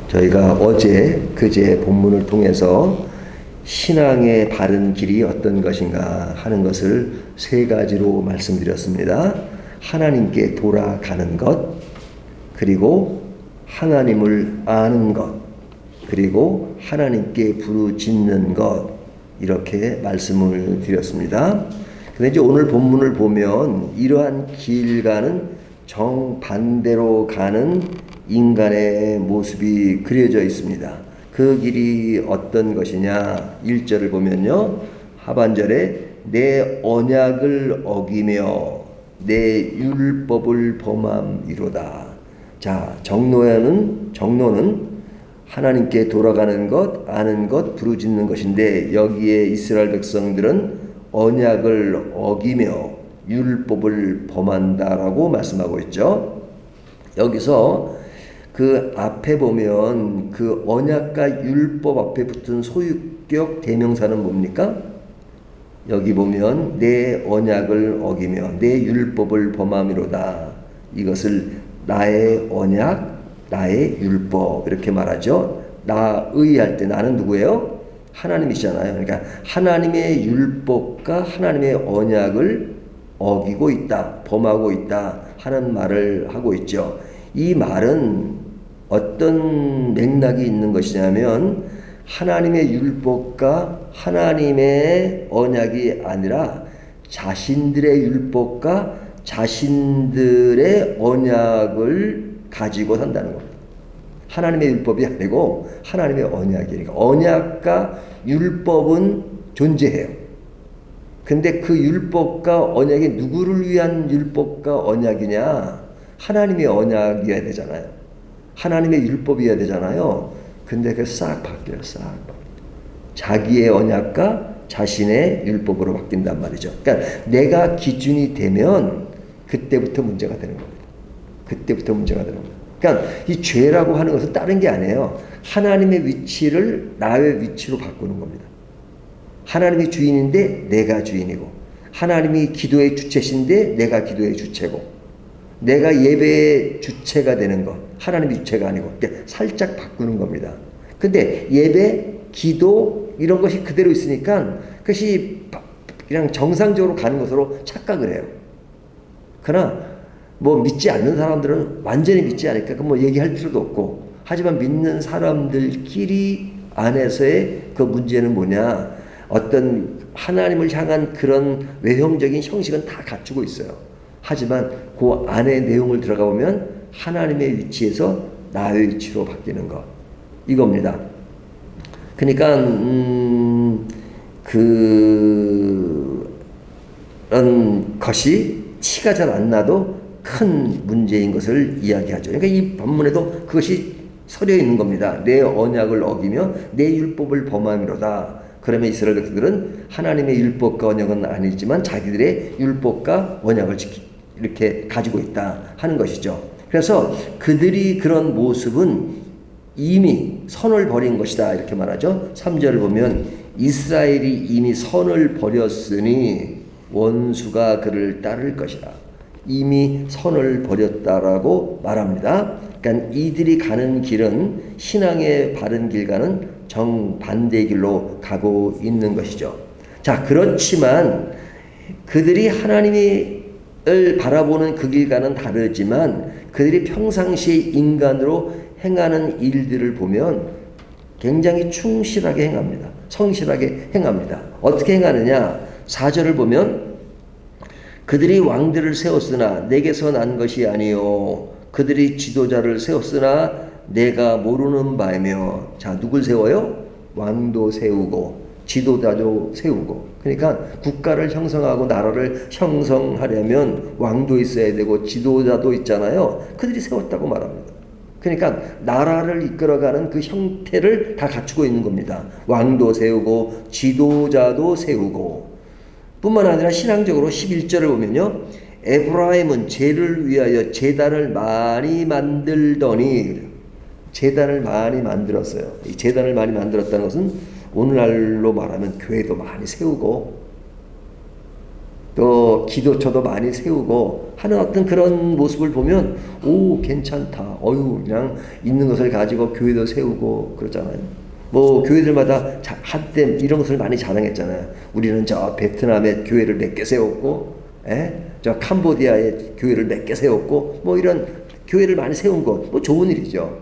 저희가 어제 그제 본문을 통해서 신앙의 바른 길이 어떤 것인가 하는 것을 세 가지로 말씀드렸습니다. 하나님께 돌아가는 것, 그리고 하나님을 아는 것, 그리고 하나님께 부르짖는 것, 이렇게 말씀을 드렸습니다. 근데 이제 오늘 본문을 보면 이러한 길과는 정반대로 가는 인간의 모습이 그려져 있습니다. 그 길이 어떤 것이냐? 1절을 보면요, 하반절에 내 언약을 어기며 내 율법을 범함이로다. 자, 정로는 하나님께 돌아가는 것, 아는 것, 부르짖는 것인데, 여기에 이스라엘 백성들은 언약을 어기며 율법을 범한다라고 말씀하고 있죠. 여기서 그 앞에 보면 그 언약과 율법 앞에 붙은 소유격 대명사는 뭡니까? 여기 보면 내 언약을 어기며 내 율법을 범함이로다. 이것을 나의 언약, 나의 율법 이렇게 말하죠. 나의 할 때 나는 누구예요? 하나님이시잖아요. 그러니까 하나님의 율법과 하나님의 언약을 어기고 있다, 범하고 있다 하는 말을 하고 있죠. 이 말은 어떤 맥락이 있는 것이냐면 하나님의 율법과 하나님의 언약이 아니라 자신들의 율법과 자신들의 언약을 가지고 산다는 겁니다. 하나님의 율법이 아니고 하나님의 언약이니까. 언약과 율법은 존재해요. 근데 그 율법과 언약이 누구를 위한 율법과 언약이냐? 하나님의 언약이어야 되잖아요. 하나님의 율법이어야 되잖아요. 근데 그게 싹 바뀌어요. 자기의 언약과 자신의 율법으로 바뀐단 말이죠. 그러니까 내가 기준이 되면 그때부터 문제가 되는 겁니다. 그때부터 문제가 되는 겁니다. 그러니까 이 죄라고 하는 것은 다른 게 아니에요. 하나님의 위치를 나의 위치로 바꾸는 겁니다. 하나님이 주인인데 내가 주인이고, 하나님이 기도의 주체신데 내가 기도의 주체고, 내가 예배의 주체가 되는 것, 하나님의 주체가 아니고, 살짝 바꾸는 겁니다. 근데 예배, 기도 이런 것이 그대로 있으니까 그것이 그냥 정상적으로 가는 것으로 착각을 해요. 그러나 뭐 믿지 않는 사람들은 완전히 믿지 않으니까 뭐 얘기할 필요도 없고, 하지만 믿는 사람들끼리 안에서의 그 문제는 뭐냐? 어떤 하나님을 향한 그런 외형적인 형식은 다 갖추고 있어요. 하지만 그 안의 내용을 들어가 보면 하나님의 위치에서 나의 위치로 바뀌는 것, 이겁니다. 그러니까 그런 것이 티가 잘 안 나도 큰 문제인 것을 이야기하죠. 그러니까 이 본문에도 그것이 서려 있는 겁니다. 내 언약을 어기며 내 율법을 범함이로다. 그러면 이스라엘 백성들은 하나님의 율법과 언약은 아니지만 자기들의 율법과 언약을 이렇게 가지고 있다 하는 것이죠. 그래서 그들이 그런 모습은 이미 선을 버린 것이다 이렇게 말하죠. 3절을 보면 이스라엘이 이미 선을 버렸으니 원수가 그를 따를 것이다. 이미 선을 버렸다라고 말합니다. 그러니까 이들이 가는 길은 신앙의 바른 길과는 정반대의 길로 가고 있는 것이죠. 자, 그렇지만 그들이 하나님을 바라보는 그 길과는 다르지만 그들이 평상시에 인간으로 행하는 일들을 보면 굉장히 충실하게 행합니다. 성실하게 행합니다. 어떻게 행하느냐? 4절을 보면 그들이 왕들을 세웠으나 내게서 난 것이 아니요 그들이 지도자를 세웠으나 내가 모르는 바이며. 자, 누굴 세워요? 왕도 세우고 지도자도 세우고. 그러니까 국가를 형성하고 나라를 형성하려면 왕도 있어야 되고 지도자도 있잖아요. 그들이 세웠다고 말합니다. 그러니까 나라를 이끌어가는 그 형태를 다 갖추고 있는 겁니다. 왕도 세우고 지도자도 세우고. 뿐만 아니라 신앙적으로 11절을 보면요, 에브라임은 죄를 위하여 제단을 많이 만들더니. 제단을 많이 만들었어요. 이 제단을 많이 만들었다는 것은 오늘날로 말하면 교회도 많이 세우고 또 기도처도 많이 세우고 하는 어떤 그런 모습을 보면 오 괜찮다. 어유 그냥 있는 것을 가지고 교회도 세우고 그러잖아요. 뭐 교회들마다 한때 이런 것을 많이 자랑했잖아요. 우리는 저 베트남에 교회를 몇 개 세웠고, 저 캄보디아에 교회를 몇 개 세웠고, 뭐 이런 교회를 많이 세운 거, 뭐 좋은 일이죠.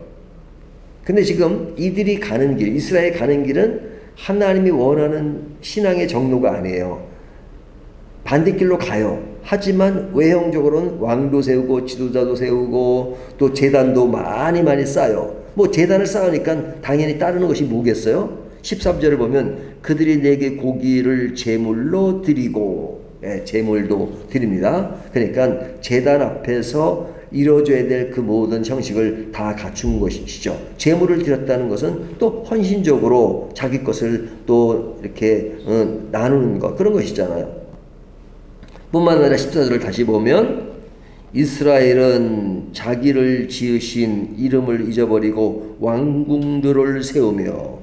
근데 지금 이들이 가는 길, 이스라엘 가는 길은 하나님이 원하는 신앙의 정로가 아니에요. 반대길로 가요. 하지만 외형적으로는 왕도 세우고 지도자도 세우고 또 제단도 많이 쌓아요. 뭐 제단을 쌓으니까 당연히 따르는 것이 뭐겠어요? 13절을 보면 그들이 내게 고기를 제물로 드리고, 제물도 드립니다. 그러니까 제단 앞에서 이루어져야 될 그 모든 형식을 다 갖춘 것이죠. 제물을 드렸다는 것은 또 헌신적으로 자기 것을 또 이렇게 나누는 것, 그런 것이잖아요. 뿐만 아니라 14절을 다시 보면 이스라엘은 자기를 지으신 이름을 잊어버리고 왕궁들을 세우며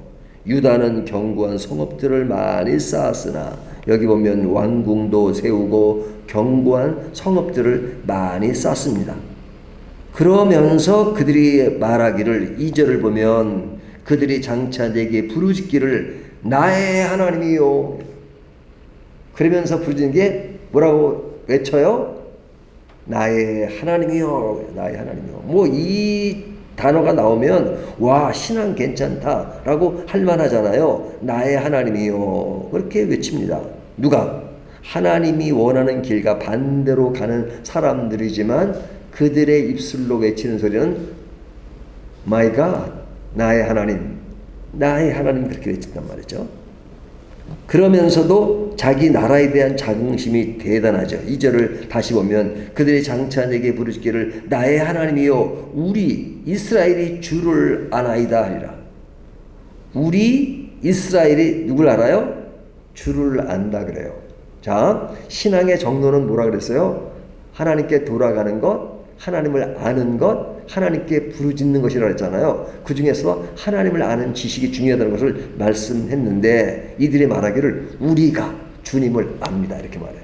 유다는 견고한 성읍들을 많이 쌓았으나, 여기 보면 왕궁도 세우고 견고한 성읍들을 많이 쌓습니다. 그러면서 그들이 말하기를, 2절을 보면 그들이 장차 내게 부르짖기를 나의 하나님이요. 그러면서 부르짖는 게 뭐라고 외쳐요? 나의 하나님이요. 나의 하나님이요. 뭐 이 단어가 나오면 와 신앙 괜찮다라고 할 만하잖아요. 나의 하나님이요. 그렇게 외칩니다. 누가? 하나님이 원하는 길과 반대로 가는 사람들이지만 그들의 입술로 외치는 소리는 My God, 나의 하나님, 나의 하나님, 그렇게 외친단 말이죠. 그러면서도 자기 나라에 대한 자긍심이 대단하죠. 2절을 다시 보면 그들이 장차 내게 부르짖기를 나의 하나님이요 우리 이스라엘이 주를 아나이다 하리라. 우리 이스라엘이 누굴 알아요? 주를 안다 그래요. 자, 신앙의 정도는 뭐라 그랬어요? 하나님께 돌아가는 것, 하나님을 아는 것, 하나님께 부르짖는 것이라고 했잖아요. 그 중에서 하나님을 아는 지식이 중요하다는 것을 말씀했는데 이들이 말하기를 우리가 주님을 압니다 이렇게 말해요.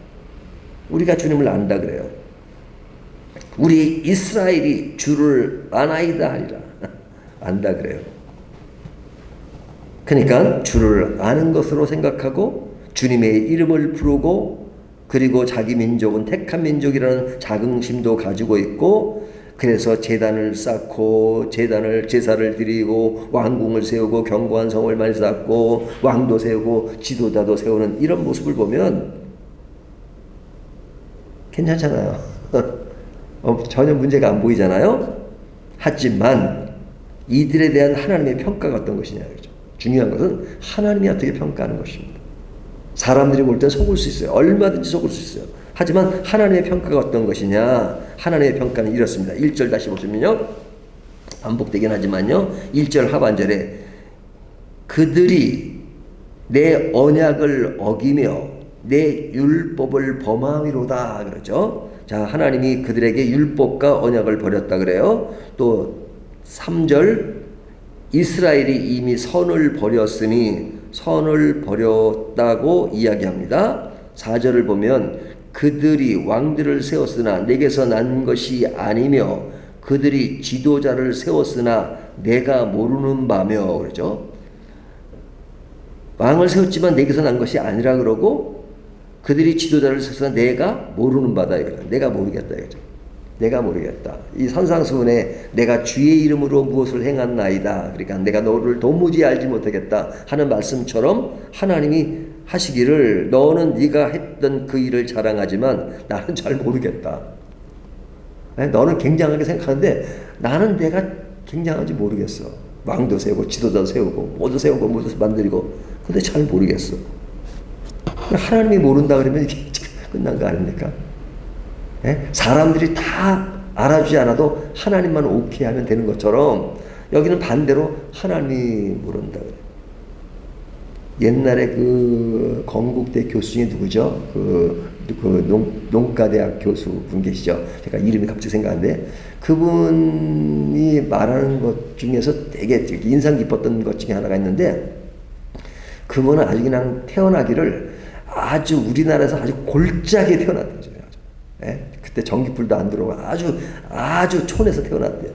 우리가 주님을 안다 그래요. 우리 이스라엘이 주를 아나이다 하리라. 안다 그래요. 그러니까 주를 아는 것으로 생각하고 주님의 이름을 부르고 그리고 자기 민족은 택한 민족이라는 자긍심도 가지고 있고, 그래서 제단을 쌓고 제사를 드리고 왕궁을 세우고 견고한 성을 많이 쌓고 왕도 세우고 지도자도 세우는 이런 모습을 보면 괜찮잖아요. 전혀 문제가 안 보이잖아요. 하지만 이들에 대한 하나님의 평가가 어떤 것이냐, 그죠? 중요한 것은 하나님이 어떻게 평가하는 것입니다. 사람들이 볼 땐 속을 수 있어요. 얼마든지 속을 수 있어요. 하지만 하나님의 평가가 어떤 것이냐? 하나님의 평가는 이렇습니다. 1절 다시 보시면요. 반복되긴 하지만요. 1절 하반절에 그들이 내 언약을 어기며 내 율법을 범함이로다 그러죠. 자, 하나님이 그들에게 율법과 언약을 버렸다 그래요. 또 3절 이스라엘이 이미 선을 버렸으니 선을 버렸다고 이야기합니다. 4절을 보면 그들이 왕들을 세웠으나 내게서 난 것이 아니며 그들이 지도자를 세웠으나 내가 모르는 바며 그러죠. 왕을 세웠지만 내게서 난 것이 아니라 그러고 그들이 지도자를 세웠으나 내가 모르는 바다 이거죠. 내가 모르겠다 이거죠. 내가 모르겠다. 이 산상수훈에 내가 주의 이름으로 무엇을 행한나이다. 그러니까 내가 너를 도무지 알지 못하겠다 하는 말씀처럼 하나님이 하시기를 너는 네가 했던 그 일을 자랑하지만 나는 잘 모르겠다. 너는 굉장하게 생각하는데 나는 내가 굉장한지 모르겠어. 왕도 세우고 지도자도 세우고 모두 세우고 모두 만들고 근데 잘 모르겠어. 하나님이 모른다 그러면 이게 끝난 거 아닙니까? 사람들이 다 알아주지 않아도 하나님만 오케이 하면 되는 것처럼 여기는 반대로 하나님이 모른다 그래요. 옛날에 그 건국대 교수 중에 누구죠? 농가대학 교수 분 계시죠? 제가 이름이 갑자기 생각하는데 그분이 말하는 것 중에서 되게 인상 깊었던 것 중에 하나가 있는데 그분은 아주 그냥 태어나기를 아주 우리나라에서 아주 골짜기에 태어났대요. 예? 그때 전기불도 안 들어오고 아주 촌에서 태어났대요.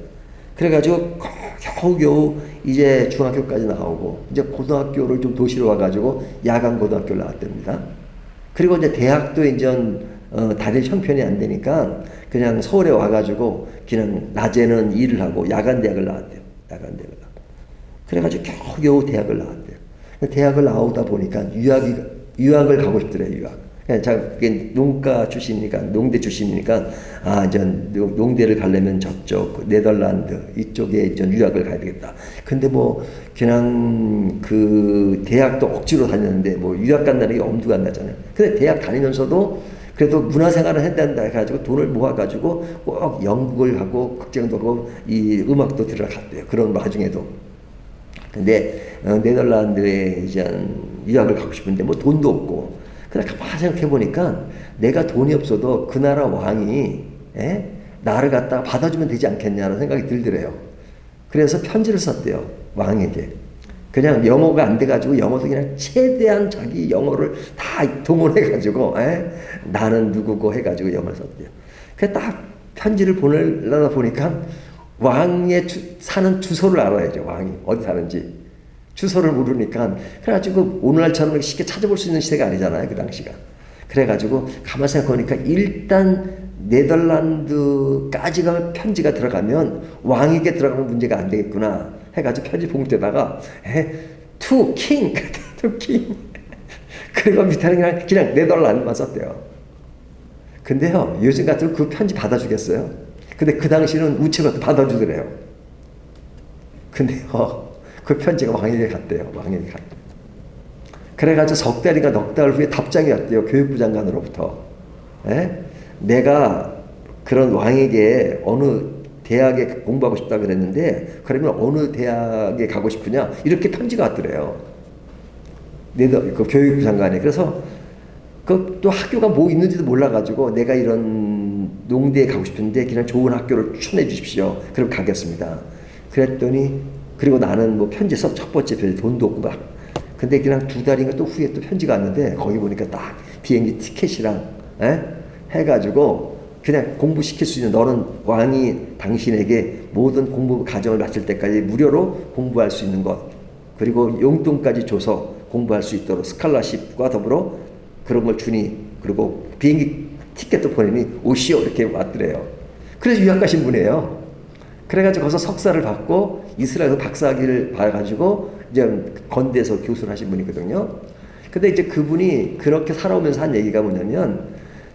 그래가지고 겨우겨우 이제 중학교까지 나오고 이제 고등학교를 좀 도시로 와가지고 야간 고등학교를 나왔답니다. 그리고 이제 대학도 이제 다닐 형편이 안 되니까 그냥 서울에 와가지고 그냥 낮에는 일을 하고 야간 대학을 나왔대요. 야간 대학을 나왔대요. 그래가지고 겨우겨우 대학을 나왔대요. 대학을 나오다 보니까 유학을 가고 싶더래요. 유학. 제가 농가 출신이니까 농대 출신이니까 이제 농대를 가려면 저쪽 네덜란드 이쪽에 이제 유학을 가야 되겠다. 근데 뭐 그냥 그 대학도 억지로 다녔는데 뭐 유학 간다는 게 엄두가 안 나잖아요. 근데 대학 다니면서도 그래도 문화생활을 해야 된다 해가지고 돈을 모아가지고 꼭 영국을 가고 극장도 가고 이 음악도 들어갔대요. 그런 와중에도. 근데 네덜란드에 이제 유학을 가고 싶은데 뭐 돈도 없고. 그래 가만히 생각해 보니까 내가 돈이 없어도 그 나라 왕이 나를 갖다가 받아주면 되지 않겠냐는 생각이 들더래요. 그래서 편지를 썼대요. 왕에게. 그냥 영어가 안 돼가지고 영어도 그냥 최대한 자기 영어를 다 동원해가지고 나는 누구고 해가지고 영어를 썼대요. 그래서 딱 편지를 보내려다 보니까 왕의 사는 주소를 알아야죠. 왕이 어디 사는지. 주소를 모르니까 그래가지고 오늘날처럼 쉽게 찾아볼 수 있는 시대가 아니잖아요. 그 당시가. 그래가지고 가만히 생각해보니까 일단 네덜란드까지가 편지가 들어가면 왕에게 들어가면 문제가 안 되겠구나 해가지고 편지 봉투에다가 to king to king 그리고 밑에는 그냥 네덜란드만 썼대요. 근데요 요즘 같으면 그 편지 받아주겠어요? 근데 그 당시는 우체국도 받아주더래요. 근데요 그 편지가 왕에게 갔대요. 왕에게 갔대요. 그래가지고 석 달인가 넉 달 후에 답장이 왔대요. 교육부 장관으로부터. 내가 그런 왕에게 어느 대학에 공부하고 싶다 그랬는데 그러면 어느 대학에 가고 싶으냐 이렇게 편지가 왔더래요. 그 교육부 장관이. 그래서 그 또 학교가 뭐 있는지도 몰라가지고 내가 이런 농대에 가고 싶은데 그냥 좋은 학교를 추천해 주십시오. 그럼 가겠습니다. 그랬더니 그리고 나는 뭐 편지 써 첫 번째 편지 돈도 없고 막 근데 그냥 두 달인가 또 후에 또 편지가 왔는데 거기 보니까 딱 비행기 티켓이랑 해가지고 그냥 공부시킬 수 있는 너는 왕이 당신에게 모든 공부 과정을 마칠 때까지 무료로 공부할 수 있는 것 그리고 용돈까지 줘서 공부할 수 있도록 스칼라십과 더불어 그런 걸 주니 그리고 비행기 티켓도 보내니 오시오 이렇게 왔더래요. 그래서 유학 가신 분이에요. 그래가지고 거기서 석사를 받고 이스라엘에서 박사학위를 받아가지고 이제 건대에서 교수를 하신 분이거든요. 근데 이제 그분이 그렇게 살아오면서 한 얘기가 뭐냐면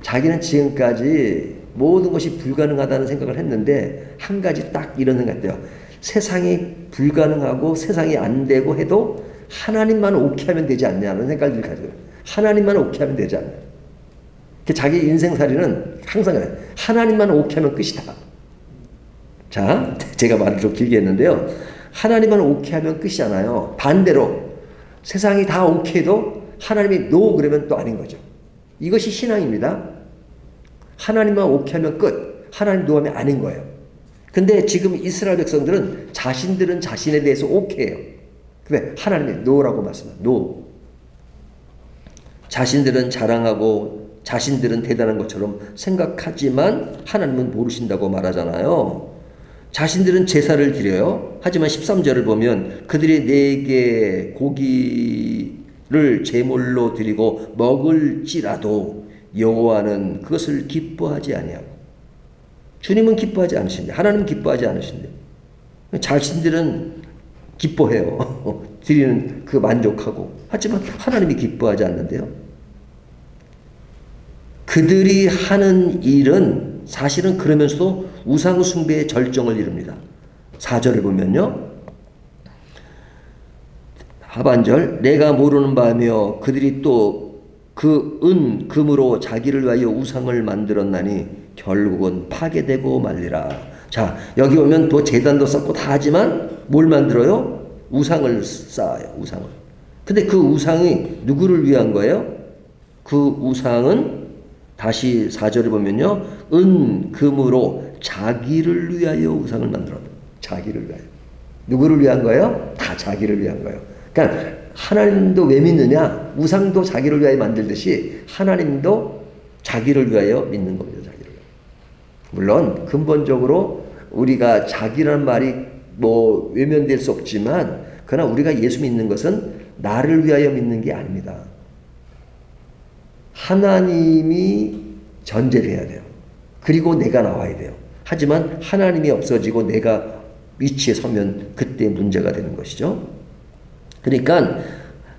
자기는 지금까지 모든 것이 불가능하다는 생각을 했는데 한 가지 딱 이런 생각이에요. 세상이 불가능하고 세상이 안 되고 해도 하나님만 오케이 하면 되지 않냐는 생각을 가져요. 하나님만 오케이 하면 되지 않냐. 자기 인생살이는 항상 그래요. 하나님만 오케이 하면 끝이다. 자, 제가 말을 좀 길게 했는데요. 하나님만 오케이 하면 끝이잖아요. 반대로 세상이 다 오케이도 하나님이 노 그러면 또 아닌 거죠. 이것이 신앙입니다. 하나님만 오케이 하면 끝. 하나님 노 하면 아닌 거예요. 근데 지금 이스라엘 백성들은 자신들은 자신에 대해서 오케이해요. 근데 하나님이 노라고 말씀해요. 노. 자신들은 자랑하고 자신들은 대단한 것처럼 생각하지만 하나님은 모르신다고 말하잖아요. 자신들은 제사를 드려요. 하지만 13절을 보면 그들이 내게 고기를 제물로 드리고 먹을지라도 여호와는 그것을 기뻐하지 아니하고 주님은 기뻐하지 않으신데 하나님은 기뻐하지 않으신데 자신들은 기뻐해요. 드리는 그 만족하고 하지만 하나님이 기뻐하지 않는데요. 그들이 하는 일은 사실은 그러면서도 우상 숭배의 절정을 이룹니다. 4절을 보면요. 하반절 내가 모르는 바며 그들이 또 그 은 금으로 자기를 위하여 우상을 만들었나니 결국은 파괴되고 말리라. 자 여기 오면 또 제단도 쌓고 다 하지만 뭘 만들어요? 우상을 쌓아요. 우상을. 근데 그 우상이 누구를 위한 거예요? 그 우상은 다시 4절을 보면요. 은, 금으로 자기를 위하여 우상을 만들었다. 자기를 위하여. 누구를 위한 거예요? 다 자기를 위한 거예요. 그러니까 하나님도 왜 믿느냐? 우상도 자기를 위하여 만들듯이 하나님도 자기를 위하여 믿는 겁니다. 자기를. 물론 근본적으로 우리가 자기라는 말이 뭐 외면될 수 없지만 그러나 우리가 예수 믿는 것은 나를 위하여 믿는 게 아닙니다. 하나님이 전제돼야 돼요. 그리고 내가 나와야 돼요. 하지만 하나님이 없어지고 내가 위치에 서면 그때 문제가 되는 것이죠. 그러니까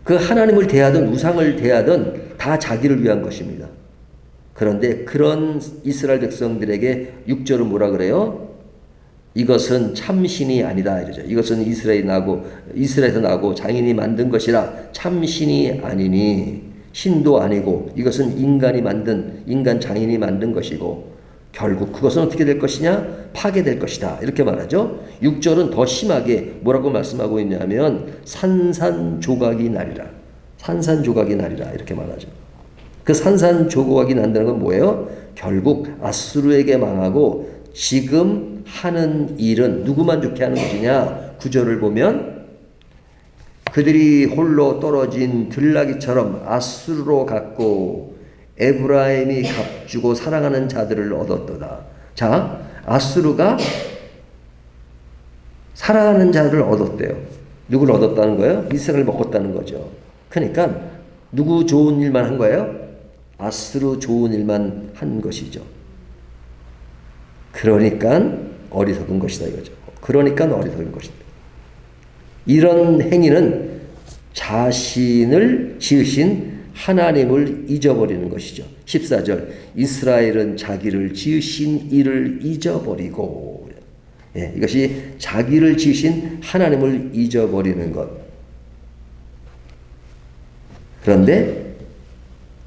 그 하나님을 대하든 우상을 대하든 다 자기를 위한 것입니다. 그런데 그런 이스라엘 백성들에게 6절은 뭐라 그래요? 이것은 참신이 아니다 이러죠. 이것은 이스라엘에서 나고 장인이 만든 것이라 참신이 아니니 신도 아니고 이것은 인간 장인이 만든 것이고 결국 그것은 어떻게 될 것이냐? 파괴될 것이다. 이렇게 말하죠. 6절은 더 심하게 뭐라고 말씀하고 있냐면 산산조각이 나리라. 산산조각이 나리라. 이렇게 말하죠. 그 산산조각이 난다는 건 뭐예요? 결국 아수르에게 망하고 지금 하는 일은 누구만 좋게 하는 것이냐? 9절을 보면 그들이 홀로 떨어진 들나귀처럼 아수르로 갔고 에브라임이 값주고 사랑하는 자들을 얻었도다. 자, 아수르가 사랑하는 자들을 얻었대요. 누구를 얻었다는 거예요? 이스라엘을 먹었다는 거죠. 그러니까 누구 좋은 일만 한 거예요? 아수르 좋은 일만 한 것이죠. 그러니까 어리석은 것이다 이거죠. 그러니까 어리석은 것이다. 이런 행위는 자신을 지으신 하나님을 잊어버리는 것이죠. 14절 이스라엘은 자기를 지으신 이를 잊어버리고 이것이 자기를 지으신 하나님을 잊어버리는 것. 그런데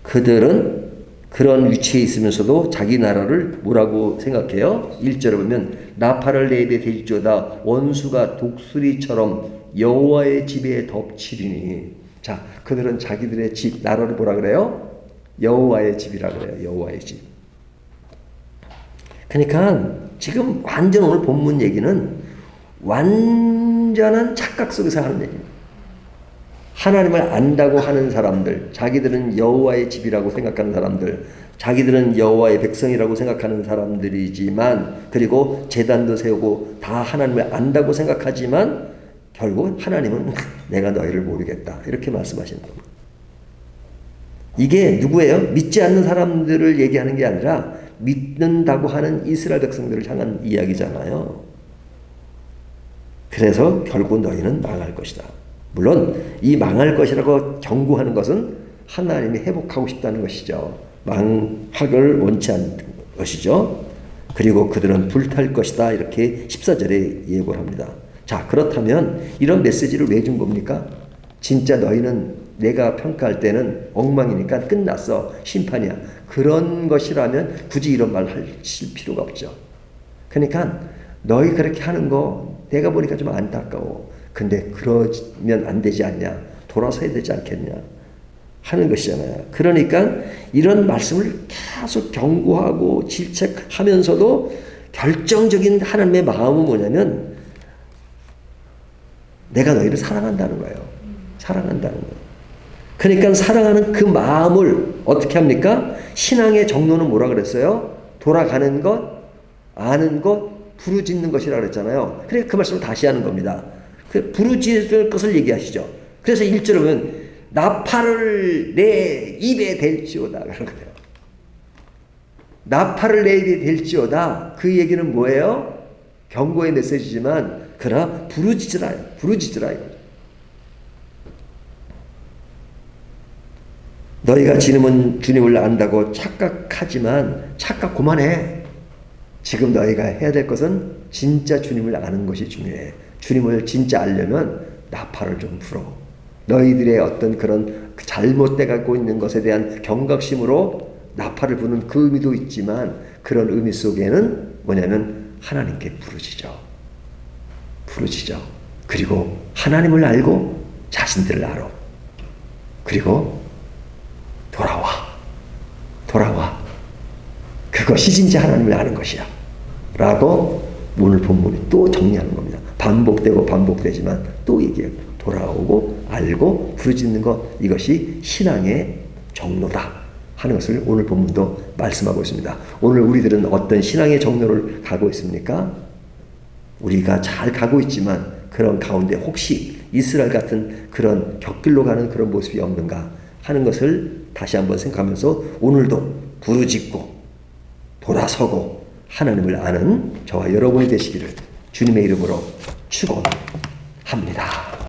그들은 그런 위치에 있으면서도 자기 나라를 뭐라고 생각해요? 1절에 보면 나팔을 내 입에 댈지어다 원수가 독수리처럼 여호와의 집에 덮치리니. 자, 그들은 자기들의 집, 나라를 뭐라 그래요? 여호와의 집이라 그래요. 여호와의 집. 그러니까 지금 완전 오늘 본문 얘기는 완전한 착각 속에서 하는 얘기입니다. 하나님을 안다고 하는 사람들, 자기들은 여호와의 집이라고 생각하는 사람들, 자기들은 여호와의 백성이라고 생각하는 사람들이지만 그리고 제단도 세우고 다 하나님을 안다고 생각하지만 결국 하나님은 내가 너희를 모르겠다 이렇게 말씀하시는 겁니다. 이게 누구예요? 믿지 않는 사람들을 얘기하는 게 아니라 믿는다고 하는 이스라엘 백성들을 향한 이야기잖아요. 그래서 결국 너희는 망할 것이다. 물론 이 망할 것이라고 경고하는 것은 하나님이 회복하고 싶다는 것이죠. 망하기를 원치 않는 것이죠. 그리고 그들은 불탈 것이다 이렇게 14절에 예고를 합니다. 자, 그렇다면 이런 메시지를 왜 준 겁니까? 진짜 너희는 내가 평가할 때는 엉망이니까 끝났어. 심판이야. 그런 것이라면 굳이 이런 말 하실 필요가 없죠. 그러니까 너희 그렇게 하는 거 내가 보니까 좀 안타까워. 근데 그러면 안 되지 않냐? 돌아서야 되지 않겠냐? 하는 것이잖아요. 그러니까 이런 말씀을 계속 경고하고 질책하면서도 결정적인 하나님의 마음은 뭐냐면 내가 너희를 사랑한다는 거예요. 사랑한다는 거예요. 그러니까 사랑하는 그 마음을 어떻게 합니까? 신앙의 정로는 뭐라 그랬어요? 돌아가는 것, 아는 것, 부르짖는 것이라 그랬잖아요. 그러니까 그 말씀을 다시 하는 겁니다. 그 부르짖을 것을 얘기하시죠. 그래서 1절에 보면 나팔을 내 입에 댈지어다 그런 거예요. 나팔을 내 입에 댈지어다. 그 얘기는 뭐예요? 경고의 메시지지만 그러나 부르짖으라. 부르짖으라 이거죠. 너희가 주님을 안다고 착각하지만 착각 그만해. 지금 너희가 해야 될 것은 진짜 주님을 아는 것이 중요해. 주님을 진짜 알려면 나팔을 좀 불어. 너희들의 어떤 그런 잘못돼 갖고 있는 것에 대한 경각심으로 나팔을 부는 그 의미도 있지만 그런 의미 속에는 뭐냐면 하나님께 부르짖어. 부르짖어. 그리고 하나님을 알고 자신들을 알아. 그리고 돌아와. 그것이 진짜 하나님을 아는 것이야. 라고 오늘 본문이 또 정리하는 겁니다. 반복되고 반복되지만 또 얘기해요. 돌아오고 알고 부르짖는 것, 이것이 신앙의 정로다 하는 것을 오늘 본문도 말씀하고 있습니다. 오늘 우리들은 어떤 신앙의 정로를 가고 있습니까? 우리가 잘 가고 있지만 그런 가운데 혹시 이스라엘 같은 그런 격길로 가는 그런 모습이 없는가 하는 것을 다시 한번 생각하면서 오늘도 부르짖고 돌아서고 하나님을 아는 저와 여러분이 되시기를 주님의 이름으로 축원합니다.